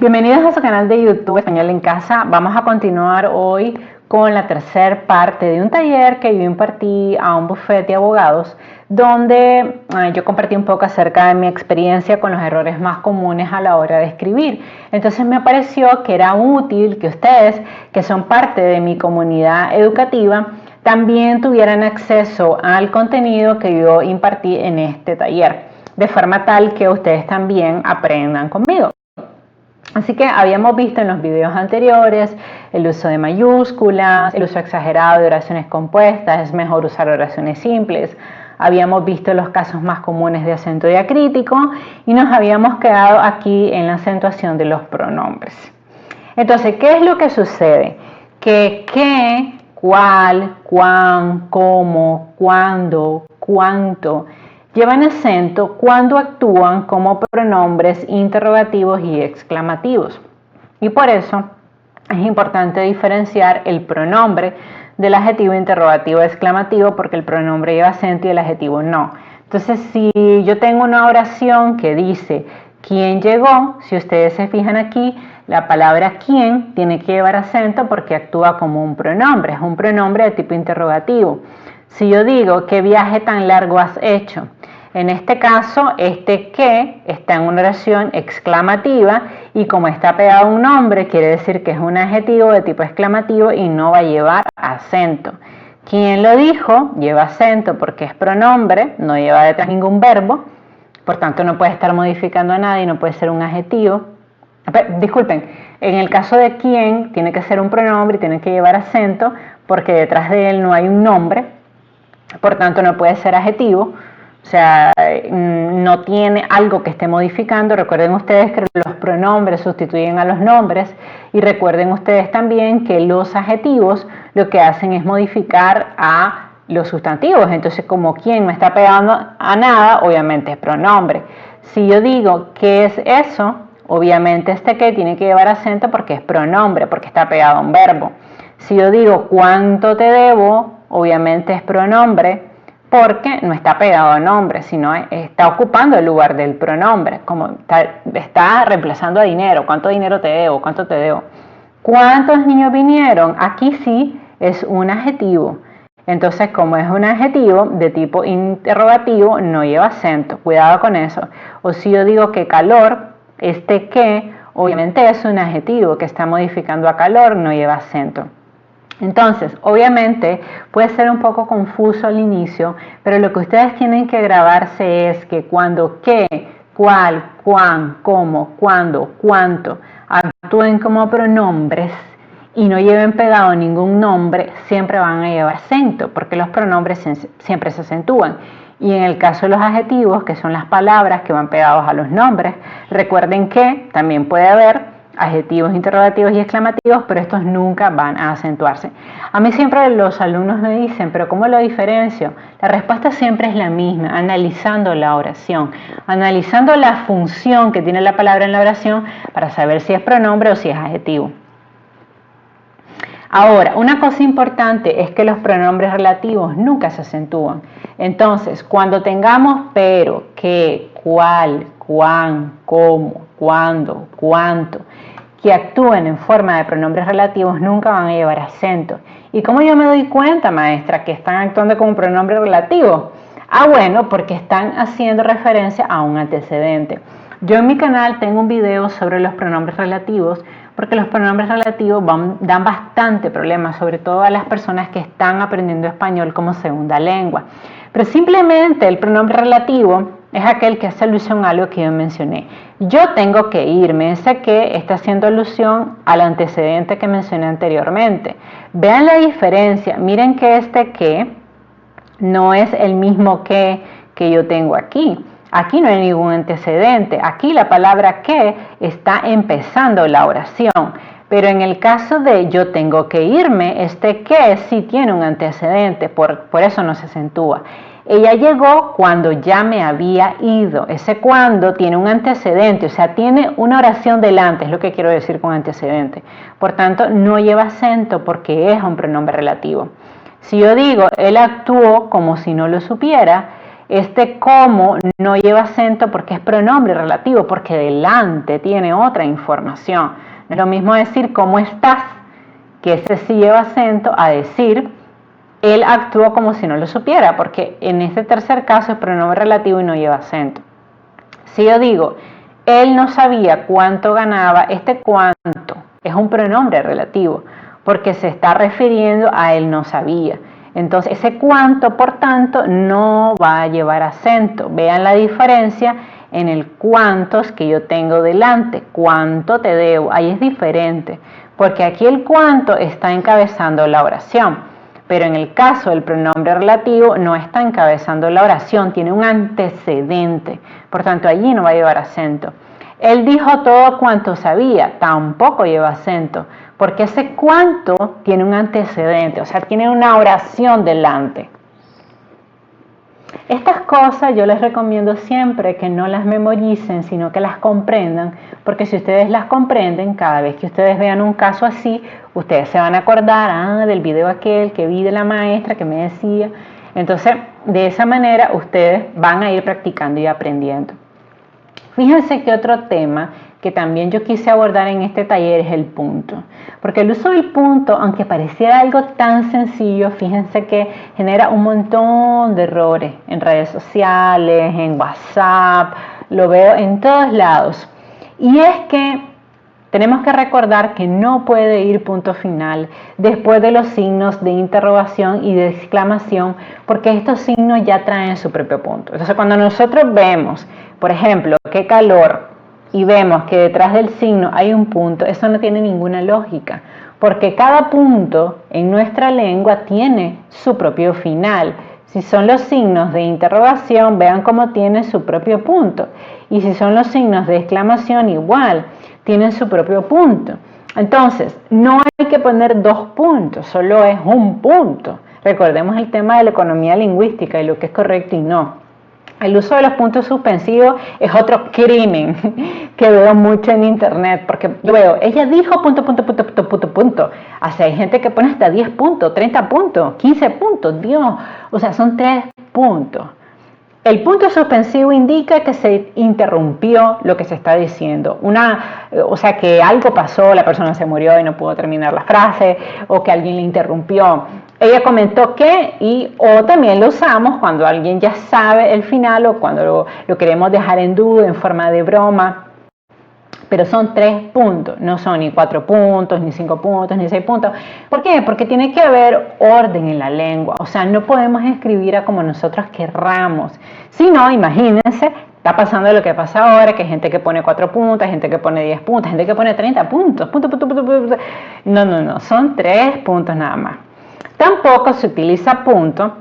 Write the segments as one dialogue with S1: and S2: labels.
S1: Bienvenidos a su canal de YouTube Español en Casa. Vamos a continuar hoy con la tercera parte de un taller que yo impartí a un bufete de abogados, donde yo compartí un poco acerca de mi experiencia con los errores más comunes a la hora de escribir. Entonces me pareció que era útil que ustedes, que son parte de mi comunidad educativa, también tuvieran acceso al contenido que yo impartí en este taller, de forma tal que ustedes también aprendan conmigo. Así que habíamos visto en los videos anteriores el uso de mayúsculas, el uso exagerado de oraciones compuestas, es mejor usar oraciones simples. Habíamos visto los casos más comunes de acento diacrítico y nos habíamos quedado aquí en la acentuación de los pronombres. Entonces, ¿qué es lo que sucede? Que qué, cuál, cuán, cómo, cuándo, cuánto llevan acento cuando actúan como pronombres interrogativos y exclamativos. Y por eso es importante diferenciar el pronombre del adjetivo interrogativo exclamativo, porque el pronombre lleva acento y el adjetivo no. Entonces, si yo tengo una oración que dice ¿quién llegó? Si ustedes se fijan aquí, la palabra quién tiene que llevar acento porque actúa como un pronombre, es un pronombre de tipo interrogativo. Si yo digo ¿qué viaje tan largo has hecho? En este caso, este que está en una oración exclamativa y como está pegado a un nombre, quiere decir que es un adjetivo de tipo exclamativo y no va a llevar acento. ¿Quién lo dijo? Lleva acento porque es pronombre, no lleva detrás ningún verbo, por tanto no puede estar modificando a nadie, no puede ser un adjetivo. Disculpen, en el caso de quién, tiene que ser un pronombre y tiene que llevar acento porque detrás de él no hay un nombre, por tanto no puede ser adjetivo. O sea, no tiene algo que esté modificando. Recuerden ustedes que los pronombres sustituyen a los nombres y recuerden ustedes también que los adjetivos lo que hacen es modificar a los sustantivos. Entonces, como quién no está pegando a nada, obviamente es pronombre. Si yo digo ¿qué es eso? Obviamente este que tiene que llevar acento porque es pronombre, porque está pegado a un verbo. Si yo digo ¿cuánto te debo? Obviamente es pronombre, porque no está pegado a nombre, sino está ocupando el lugar del pronombre, como está reemplazando a dinero. ¿Cuánto dinero te debo? ¿Cuánto te debo? ¿Cuántos niños vinieron? Aquí sí es un adjetivo. Entonces, como es un adjetivo de tipo interrogativo, no lleva acento. Cuidado con eso. O si yo digo que calor, este que, obviamente es un adjetivo que está modificando a calor, no lleva acento. Entonces, obviamente puede ser un poco confuso al inicio, pero lo que ustedes tienen que grabarse es que cuando qué, cuál, cuán, cómo, cuándo, cuánto actúen como pronombres y no lleven pegado ningún nombre, siempre van a llevar acento, porque los pronombres siempre se acentúan. Y en el caso de los adjetivos, que son las palabras que van pegados a los nombres, recuerden que también puede haber adjetivos interrogativos y exclamativos, pero estos nunca van a acentuarse. A mí siempre los alumnos me dicen, ¿pero cómo lo diferencio? La respuesta siempre es la misma, analizando la oración, analizando la función que tiene la palabra en la oración para saber si es pronombre o si es adjetivo. Ahora, una cosa importante es que los pronombres relativos nunca se acentúan. Entonces, cuando tengamos pero, qué, cuál, cuán, cómo, cuándo, cuánto, que actúen en forma de pronombres relativos, nunca van a llevar acento. ¿Y cómo yo me doy cuenta, maestra, que están actuando como pronombre relativo? Bueno, porque están haciendo referencia a un antecedente. Yo en mi canal tengo un video sobre los pronombres relativos, porque los pronombres relativos dan bastante problemas, sobre todo a las personas que están aprendiendo español como segunda lengua. Pero simplemente el pronombre relativo es aquel que hace alusión a algo que yo mencioné. Yo tengo que irme, ese que está haciendo alusión al antecedente que mencioné anteriormente. Vean la diferencia, miren que este que no es el mismo que yo tengo aquí. Aquí no hay ningún antecedente, aquí la palabra que está empezando la oración. Pero en el caso de yo tengo que irme, este que sí tiene un antecedente, por eso no se acentúa. Ella llegó cuando ya me había ido. Ese cuando tiene un antecedente, o sea, tiene una oración delante, es lo que quiero decir con antecedente. Por tanto, no lleva acento porque es un pronombre relativo. Si yo digo, él actuó como si no lo supiera, Este cómo no lleva acento porque es pronombre relativo, porque delante tiene otra información. No es lo mismo decir cómo estás, que ese sí lleva acento, a decir él actuó como si no lo supiera, porque en este tercer caso es pronombre relativo y no lleva acento. Si yo digo, él no sabía cuánto ganaba, este cuánto es un pronombre relativo, porque se está refiriendo a él no sabía. Entonces ese cuánto, por tanto, no va a llevar acento. Vean la diferencia en el cuántos que yo tengo delante. Cuánto te debo, ahí es diferente, porque aquí el cuánto está encabezando la oración. Pero en el caso del pronombre relativo no está encabezando la oración, tiene un antecedente, por tanto allí no va a llevar acento. Él dijo todo cuanto sabía, tampoco lleva acento, porque ese cuanto tiene un antecedente, o sea, tiene una oración delante. Estas cosas yo les recomiendo siempre que no las memoricen, sino que las comprendan, porque si ustedes las comprenden, cada vez que ustedes vean un caso así, ustedes se van a acordar del video aquel que vi de la maestra que me decía. Entonces, de esa manera ustedes van a ir practicando y aprendiendo. Fíjense que otro tema que también yo quise abordar en este taller es el punto, porque el uso del punto, aunque pareciera algo tan sencillo, fíjense que genera un montón de errores en redes sociales, en WhatsApp, lo veo en todos lados. Y es que tenemos que recordar que no puede ir punto final después de los signos de interrogación y de exclamación, porque estos signos ya traen su propio punto. Entonces, cuando nosotros vemos, por ejemplo, qué calor, y vemos que detrás del signo hay un punto, eso no tiene ninguna lógica, porque cada punto en nuestra lengua tiene su propio final. Si son los signos de interrogación, vean cómo tienen su propio punto. Y si son los signos de exclamación, igual, tienen su propio punto. Entonces, no hay que poner dos puntos, solo es un punto. Recordemos el tema de la economía lingüística y lo que es correcto y no. El uso de los puntos suspensivos es otro crimen que veo mucho en internet, porque yo veo, ella dijo punto, punto, punto, punto, punto, punto. O sea, hay gente que pone hasta 10 puntos, 30 puntos, 15 puntos, Dios. O sea, son 3 puntos. El punto suspensivo indica que se interrumpió lo que se está diciendo. O sea, que algo pasó, la persona se murió y no pudo terminar la frase, o que alguien le interrumpió. Ella comentó que, o también lo usamos cuando alguien ya sabe el final o cuando lo queremos dejar en duda en forma de broma. Pero son 3 puntos, no son ni 4 puntos, ni 5 puntos, ni 6 puntos. ¿Por qué? Porque tiene que haber orden en la lengua. O sea, no podemos escribir a como nosotros querramos. Si no, imagínense, está pasando lo que pasa ahora, que hay gente que pone 4 puntos, hay gente que pone 10 puntos, gente que pone 30 puntos. No, son 3 puntos nada más. Tampoco se utiliza punto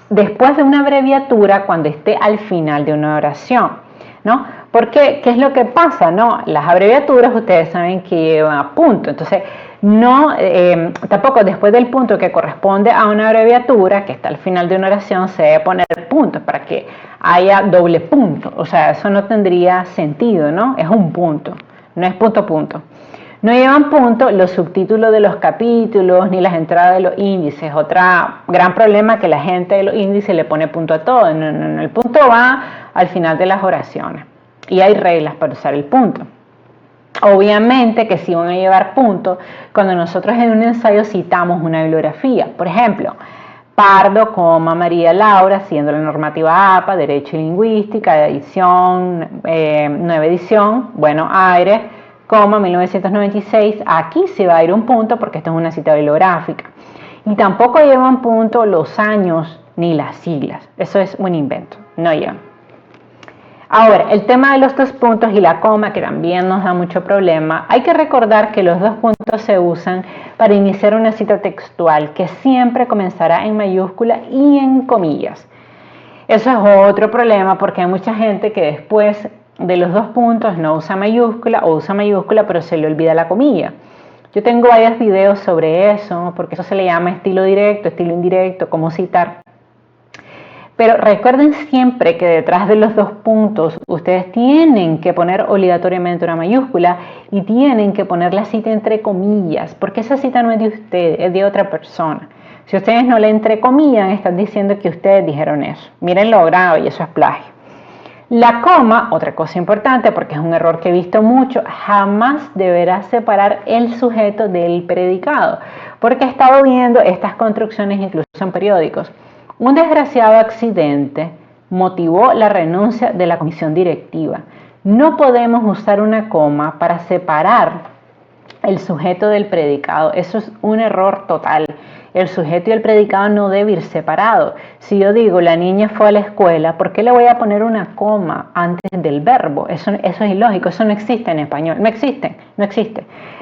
S1: después de una abreviatura cuando esté al final de una oración, ¿no? Porque, ¿qué es lo que pasa? ¿No? Las abreviaturas ustedes saben que llevan a punto, entonces tampoco después del punto que corresponde a una abreviatura que está al final de una oración se debe poner puntos para que haya doble punto, o sea, eso no tendría sentido, ¿no? Es un punto, no es punto punto. No llevan punto los subtítulos de los capítulos ni las entradas de los índices. Otro gran problema que la gente de los índices le pone punto a todo. No, el punto va al final de las oraciones. Y hay reglas para usar el punto. Obviamente que sí van a llevar punto cuando nosotros en un ensayo citamos una bibliografía. Por ejemplo, Pardo, María Laura, siendo la normativa APA, Derecho y Lingüística, edición, nueva edición, Bueno Aires, 1996, aquí se va a ir un punto porque esto es una cita bibliográfica. Y tampoco llevan punto los años ni las siglas. Eso es un invento, no llevan. Ahora, el tema de los 2 puntos y la coma, que también nos da mucho problema, hay que recordar que los 2 puntos se usan para iniciar una cita textual que siempre comenzará en mayúscula y en comillas. Eso es otro problema porque hay mucha gente que después de los 2 puntos no usa mayúscula o usa mayúscula pero se le olvida la comilla. Yo tengo varios videos sobre eso porque eso se le llama estilo directo, estilo indirecto, cómo citar. Pero recuerden siempre que detrás de los 2 puntos ustedes tienen que poner obligatoriamente una mayúscula y tienen que poner la cita entre comillas porque esa cita no es de usted, es de otra persona. Si ustedes no le entrecomillan, están diciendo que ustedes dijeron eso. Miren lo grave, y eso es plagio. La coma, otra cosa importante, porque es un error que he visto mucho, jamás deberá separar el sujeto del predicado, porque he estado viendo estas construcciones incluso en periódicos. Un desgraciado accidente motivó la renuncia de la comisión directiva. No podemos usar una coma para separar el sujeto del predicado. Eso es un error total. El sujeto y el predicado no deben ir separados. Si yo digo la niña fue a la escuela, ¿por qué le voy a poner una coma antes del verbo? Eso es ilógico, eso no existe en español. No existe.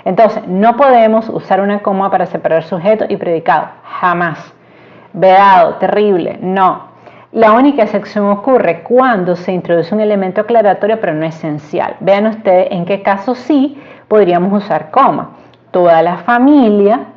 S1: Entonces, no podemos usar una coma para separar sujeto y predicado. Jamás. Vedado, terrible, no. La única excepción ocurre cuando se introduce un elemento aclaratorio pero no esencial. Vean ustedes en qué caso sí podríamos usar coma. Toda la familia,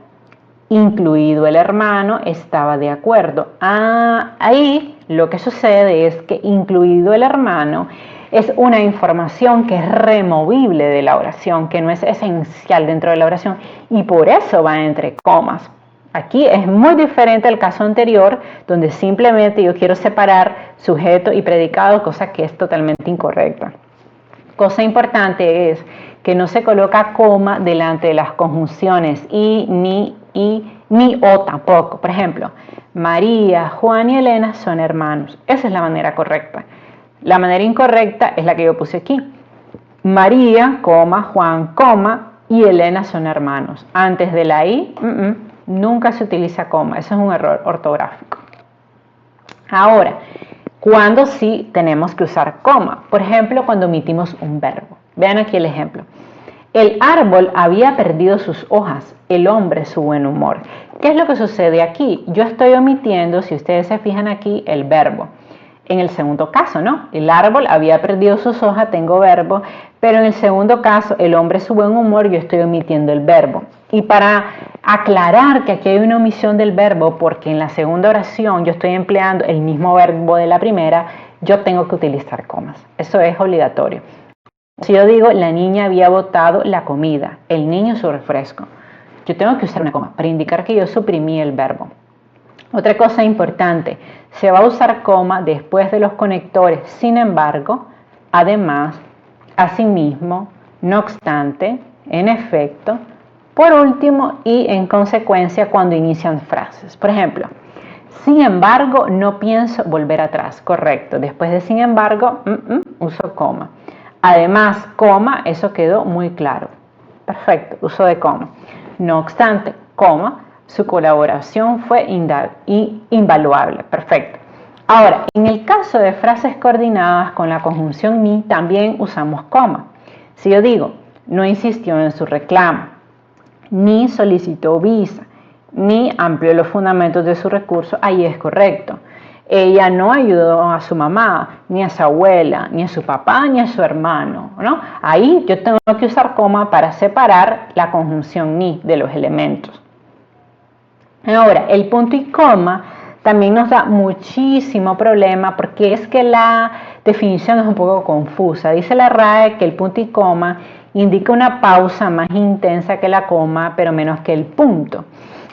S1: incluido el hermano, estaba de acuerdo. Ahí lo que sucede es que incluido el hermano es una información que es removible de la oración, que no es esencial dentro de la oración y por eso va entre comas. Aquí es muy diferente al caso anterior, donde simplemente yo quiero separar sujeto y predicado, cosa que es totalmente incorrecta. Cosa importante es que no se coloca coma delante de las conjunciones y, ni o tampoco. Por ejemplo, María, Juan y Elena son hermanos. Esa es la manera correcta. La manera incorrecta es la que yo puse aquí. María, Juan, y Elena son hermanos. Antes de la i, nunca se utiliza coma. Eso es un error ortográfico. Ahora, ¿cuándo sí tenemos que usar coma? Por ejemplo, cuando omitimos un verbo. Vean aquí el ejemplo. El árbol había perdido sus hojas, el hombre su buen humor. ¿Qué es lo que sucede aquí? Yo estoy omitiendo, si ustedes se fijan aquí, el verbo. En el segundo caso, ¿no? El árbol había perdido sus hojas, tengo verbo, pero en el segundo caso, el hombre su buen humor, yo estoy omitiendo el verbo. Y para aclarar que aquí hay una omisión del verbo, porque en la segunda oración yo estoy empleando el mismo verbo de la primera, yo tengo que utilizar comas. Eso es obligatorio. Si yo digo, la niña había botado la comida, el niño su refresco, yo tengo que usar una coma para indicar que yo suprimí el verbo. Otra cosa importante, se va a usar coma después de los conectores, sin embargo, además, asimismo, no obstante, en efecto, por último y en consecuencia cuando inician frases. Por ejemplo, sin embargo, no pienso volver atrás. Correcto. Después de sin embargo, uso coma. Además, coma, eso quedó muy claro. Perfecto, uso de coma. No obstante, coma, su colaboración fue invaluable. Perfecto. Ahora, en el caso de frases coordinadas con la conjunción ni, también usamos coma. Si yo digo, no insistió en su reclamo, ni solicitó visa, ni amplió los fundamentos de su recurso, ahí es correcto. Ella no ayudó a su mamá, ni a su abuela, ni a su papá, ni a su hermano, ¿no? Ahí yo tengo que usar coma para separar la conjunción ni de los elementos. Ahora, el punto y coma también nos da muchísimo problema porque es que la definición es un poco confusa. Dice la RAE que el punto y coma indica una pausa más intensa que la coma, pero menos que el punto.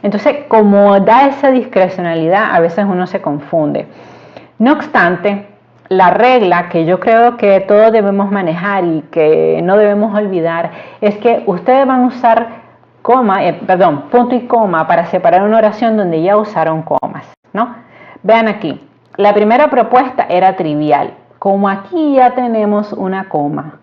S1: Entonces, como da esa discrecionalidad, a veces uno se confunde. No obstante, la regla que yo creo que todos debemos manejar y que no debemos olvidar es que ustedes van a usar punto y coma para separar una oración donde ya usaron comas, ¿no? Vean aquí, la primera propuesta era trivial. Como aquí ya tenemos una coma,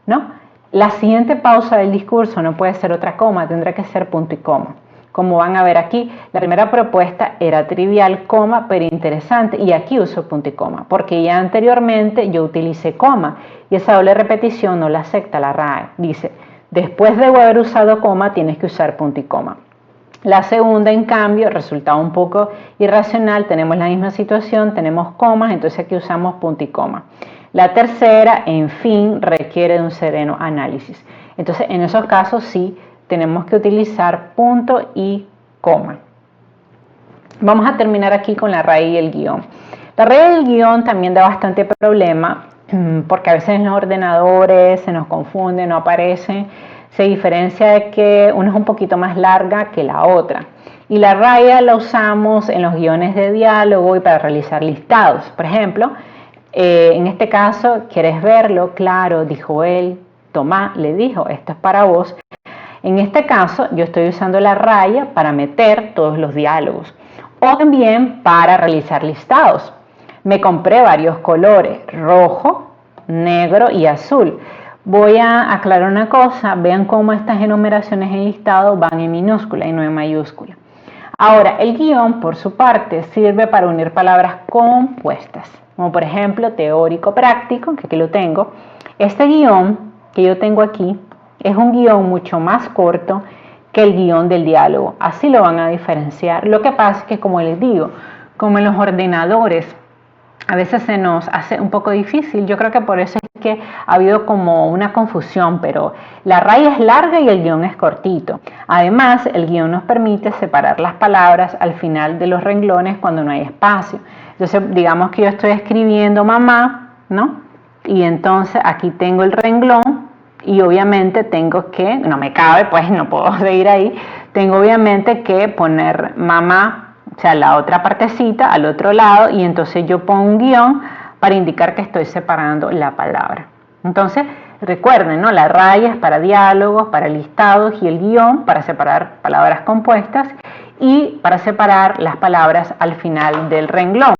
S1: ¿no? La siguiente pausa del discurso no puede ser otra coma, tendrá que ser punto y coma. Como van a ver aquí, la primera propuesta era trivial, coma, pero interesante, y aquí uso punto y coma, porque ya anteriormente yo utilicé coma, y esa doble repetición no la acepta la RAE. Dice, después de haber usado coma, tienes que usar punto y coma. La segunda, en cambio, resultaba un poco irracional, tenemos la misma situación, tenemos comas, entonces aquí usamos punto y coma. La tercera, en fin, requiere de un sereno análisis. Entonces, en esos casos sí, tenemos que utilizar punto y coma. Vamos a terminar aquí con la raíz y el guión. La raíz y el guión también da bastante problema porque a veces en los ordenadores se nos confunde, no aparece. Se diferencia de que una es un poquito más larga que la otra. Y la raya la usamos en los guiones de diálogo y para realizar listados. Por ejemplo, en este caso, ¿quieres verlo? Claro, dijo él. Tomás le dijo, esto es para vos. En este caso, yo estoy usando la raya para meter todos los diálogos o también para realizar listados. Me compré varios colores, rojo, negro y azul. Voy a aclarar una cosa, vean cómo estas enumeraciones en listado van en minúscula y no en mayúscula. Ahora, el guión, por su parte, sirve para unir palabras compuestas, como por ejemplo teórico-práctico, que aquí lo tengo. Este guión que yo tengo aquí es un guión mucho más corto que el guión del diálogo. Así lo van a diferenciar. Lo que pasa es que, como les digo, como en los ordenadores, a veces se nos hace un poco difícil. Yo creo que por eso es que ha habido como una confusión, pero la raya es larga y el guión es cortito. Además, el guión nos permite separar las palabras al final de los renglones cuando no hay espacio. Entonces, digamos que yo estoy escribiendo mamá, ¿no? Y entonces aquí tengo el renglón y obviamente tengo que, no me cabe, pues no puedo seguir ahí, tengo obviamente que poner mamá, o sea, la otra partecita al otro lado, y entonces yo pongo un guión para indicar que estoy separando la palabra. Entonces, recuerden, ¿no? La raya es para diálogos, para listados, y el guión para separar palabras compuestas y para separar las palabras al final del renglón.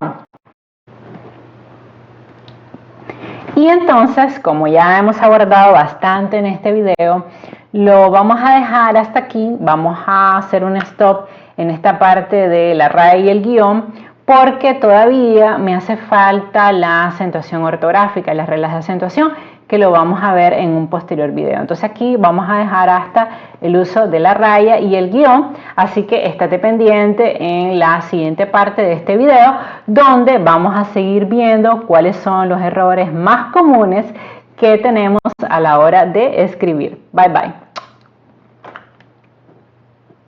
S1: Y entonces, como ya hemos abordado bastante en este video, lo vamos a dejar hasta aquí. Vamos a hacer un stop en esta parte de la raya y el guión, porque todavía me hace falta la acentuación ortográfica, las reglas de acentuación, que lo vamos a ver en un posterior video. Entonces aquí vamos a dejar hasta el uso de la raya y el guión, así que estate pendiente en la siguiente parte de este video, donde vamos a seguir viendo cuáles son los errores más comunes que tenemos a la hora de escribir. Bye bye.